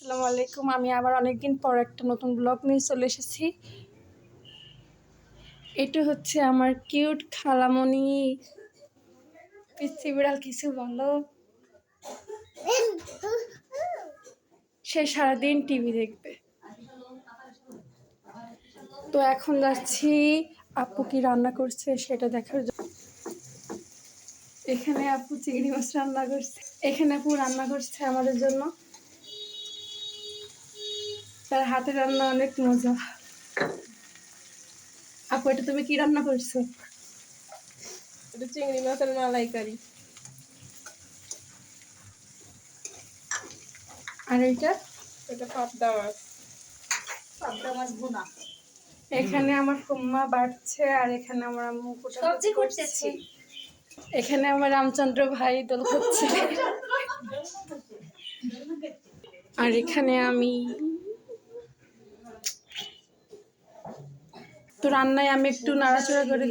আসসালামু আলাইকুম। আমি আবার অনেকদিন পর একটা নতুন ব্লগ নিয়ে চলে এসেছি। এটা হচ্ছে আমার কিউট খালামণি। পিচ্চি বিড়াল কিছু বলো। সে সারাদিন টিভি দেখবে। তো এখন যাচ্ছি আপু কি রান্না করছে সেটা দেখার জন্য। এখানে আপু চিংড়ি মাছ রান্না করছে। এখানে আপু রান্না করছে আমাদের জন্য। তার হাতে রান্না অনেক মজা। আপু এটা তুমি কি রান্না করছো? এটা চিংড়ি মাছের মালাইকারি। আর এটা পাবদা মাছ। ভুনা। এখানে আমার ফুম্মা বাড়ছে আর এখানে আমার আম্মু সবজি করতেছে। এখানে আমার রামচন্দ্র ভাই দোল হচ্ছে। আর এখানে আমি তো রান্নায় আমি একটু নাড়াচাড়া করে